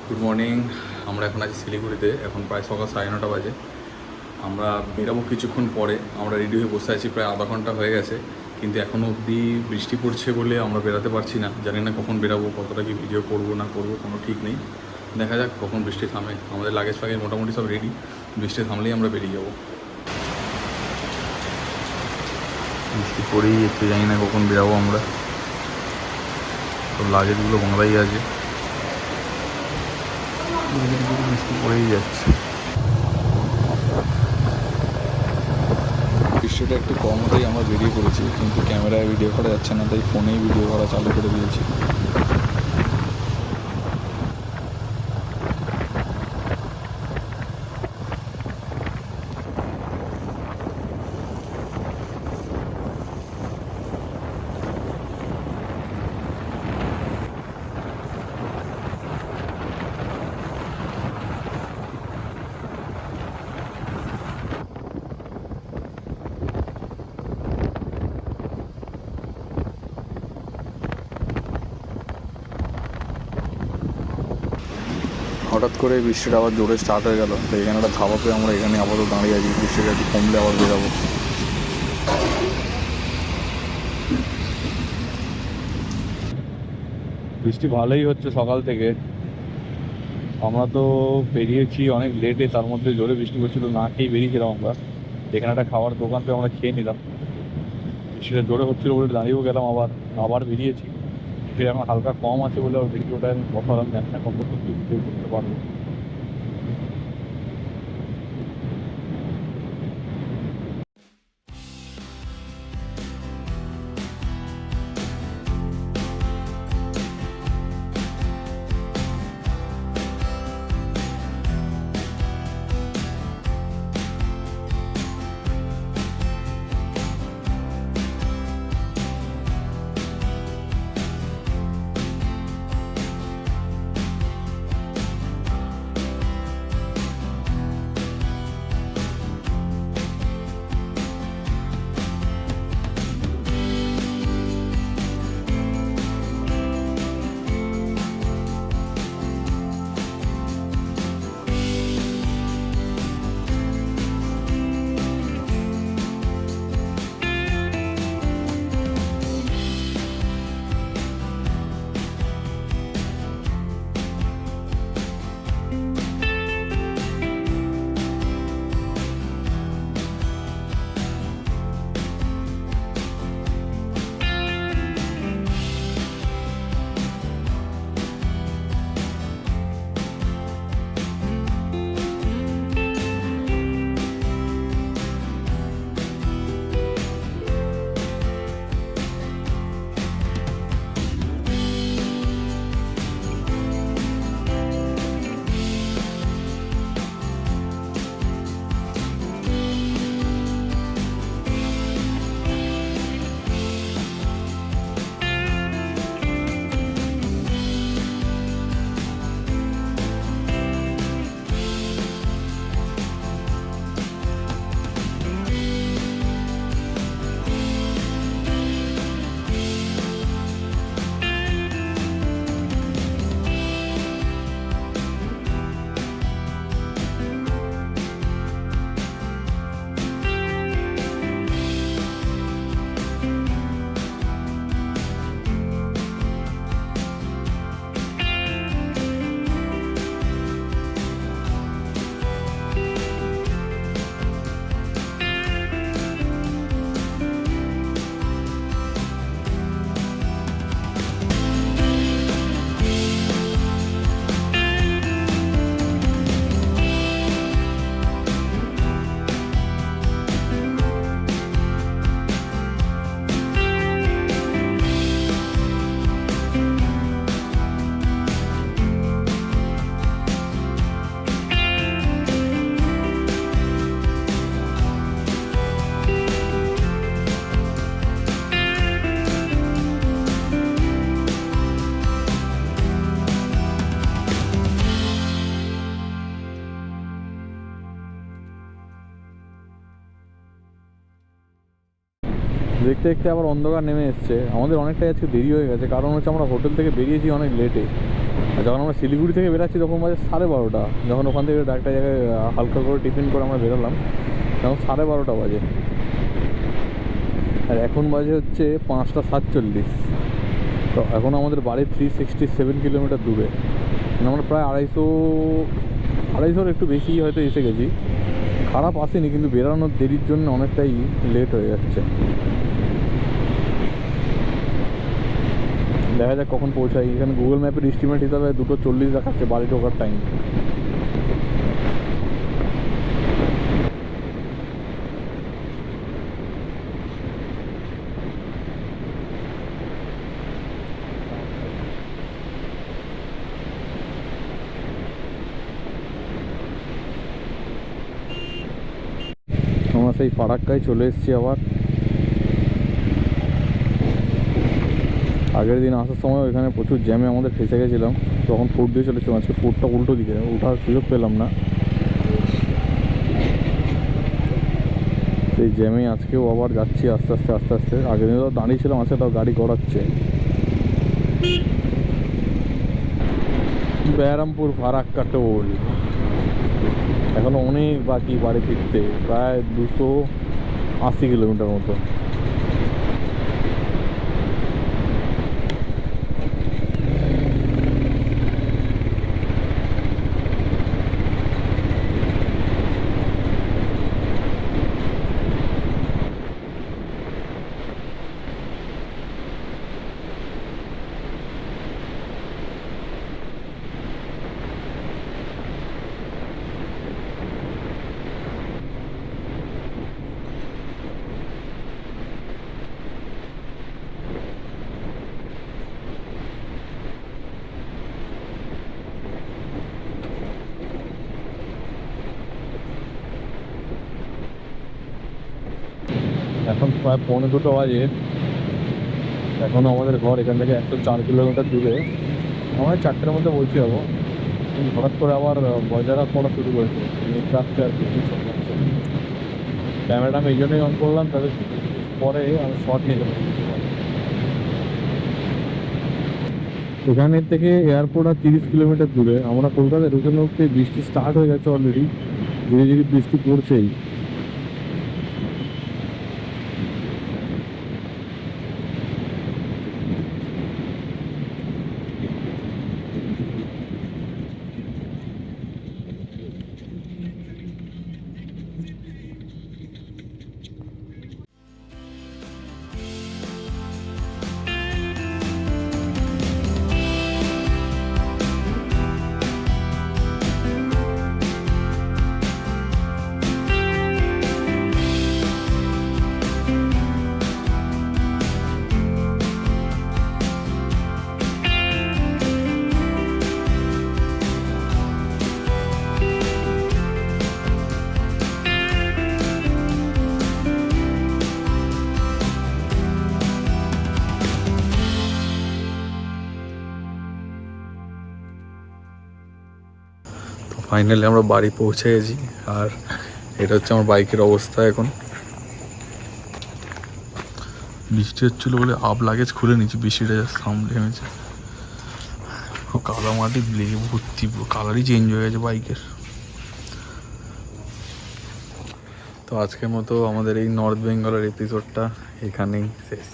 Good morning. আমরা এখন আছি শিলিগুড়িতে। এখন প্রায় সকাল 9:30 বাজে। আমরা বেরাবো কিছুক্ষণ পরে। আমরা রেডি হয়ে বসে আছি, প্রায় আধা ঘন্টা হয়ে গেছে, কিন্তু এখনও অবধি বৃষ্টি পড়ছে বলে আমরা বেরাতে পারছি না। জানি না কখন বেরাবো, কতটা কি ভিডিও করবো না করবো কোনো ঠিক নেই। দেখা যাক কখন বৃষ্টি থামে। আমাদের লাগেজ ফাগেজ মোটামুটি সব রেডি, বৃষ্টি থামলেই আমরা বেরিয়ে যাবো। বৃষ্টি পড়েই যাচ্ছে, জানি না কখন বেরাবো আমরা। সব লাগেজগুলো বাঁধাই আছে, বৃষ্টি পড়েই যাচ্ছে। বৃষ্টিটা একটু কম হতেই আমরা বেরিয়ে পড়েছি, কিন্তু ক্যামেরায় ভিডিও করা যাচ্ছে না, তাই ফোনেই ভিডিও করা চালু করে দিয়েছি। হঠাৎ করে বৃষ্টিটা আবার জোরে স্টার্ট হয়ে গেল, তো এখানে একটা ধাবা পেয়ে আমরা এখানে আপাতত দাঁড়িয়ে আছি। বৃষ্টিটা একটু কমলে আবার বেরাবো। বৃষ্টি ভালোই হচ্ছে সকাল থেকে। আমরা তো বেরিয়েছি অনেক লেটে, তার মধ্যে জোরে বৃষ্টি পড়ছিল, না খেয়েই বেরিয়েছিলাম আমরা। এখানে একটা খাবার দোকান থেকে আমরা খেয়ে নিলাম। বৃষ্টিটা জোরে হচ্ছিল বলে দাঁড়িয়েও গেলাম, আবার আবার বেরিয়েছি। ফির এখন হালকা কম আছে বলে আবার ভিডিওটা আমি বসালাম, জানি না কত ভিডিও করতে পারবো। দেখতে দেখতে আবার অন্ধকার নেমে এসছে। আমাদের অনেকটাই আজকে দেরি হয়ে গেছে, কারণ হচ্ছে আমরা হোটেল থেকে বেরিয়েছি অনেক লেটে। আর যখন আমরা শিলিগুড়ি থেকে বেরাচ্ছি তখন বাজে 12:30, যখন ওখান থেকে একটা জায়গায় হালকা করে টিফিন করে আমরা বেরোলাম তখন 12:30 বাজে। আর এখন বাজে হচ্ছে 5:47। তো এখন আমাদের বাড়ি 367 কিলোমিটার দূরে, মানে আমরা প্রায় 250-250 একটু বেশি হয়তো এসে গেছি। খারাপ আসেনি, কিন্তু বেরানোর দেরির জন্য অনেকটাই লেট হয়ে যাচ্ছে। দেখা যাক কখন পৌঁছাই। এখানে গুগল ম্যাপের এস্টিমেট হিসাবে 2:40 দেখাচ্ছে বাড়ি ঢোকার টাইম। আমরা সেই ফারাক্কায় চলে এসেছি আবার। আগের দিন আসার সময় ওইখানে প্রচুর জ্যামে আমাদের ফেসে গেছিলাম, তখন ফুট দিয়ে চলেছিলাম। আজকে ফুটটা উল্টো দিকে, ওঠার সুযোগ পেলাম না। সেই জ্যামে আজকেও আবার যাচ্ছি আস্তে আস্তে আস্তে আস্তে। আগের দিন তো দাঁড়িয়েছিলাম, আজকে তাও গাড়ি গড়াচ্ছে। বেহারামপুর ফারাক্কা টোল এখনো অনেক বাকি বাড়ি ফিরতে, প্রায় 280 কিলোমিটার মতো। এখন প্রায় 1:45 বাজে। এখনও আমাদের ঘর এখান থেকে 104 কিলোমিটার দূরে। আমরা 4টের মধ্যে পৌঁছে যাবো। হঠাৎ করে আবার বজ্রাঘাত পড়া শুরু করেছে, চাপতে আর কিছু। ক্যামেরাটা আমি এই জন্যই অন করলাম, তাদের পরে আমি শর্ট নিয়ে যাবো। এখানের থেকে এয়ারপোর্ট আর 30 কিলোমিটার দূরে। আমরা কলকাতায় ঢুকে ঢুকতে বৃষ্টি স্টার্ট হয়ে গেছে অলরেডি, ধীরে ধীরে বৃষ্টি পড়ছেই। ফাইনালি আমরা বাড়ি পৌঁছে গেছি। আর এটা হচ্ছে আমার বাইকের অবস্থা এখন। বৃষ্টি হচ্ছিল বলে আপ লাগেজ খুলে নিচ্ছি, বৃষ্টিটা জাস্ট থামলে থেমেছে। কাদা মাটি লেগে ভর্তি, কালারই চেঞ্জ হয়ে গেছে বাইকের। তো আজকের মতো আমাদের এই নর্থ বেঙ্গলের এপিসোডটা এখানেই শেষ।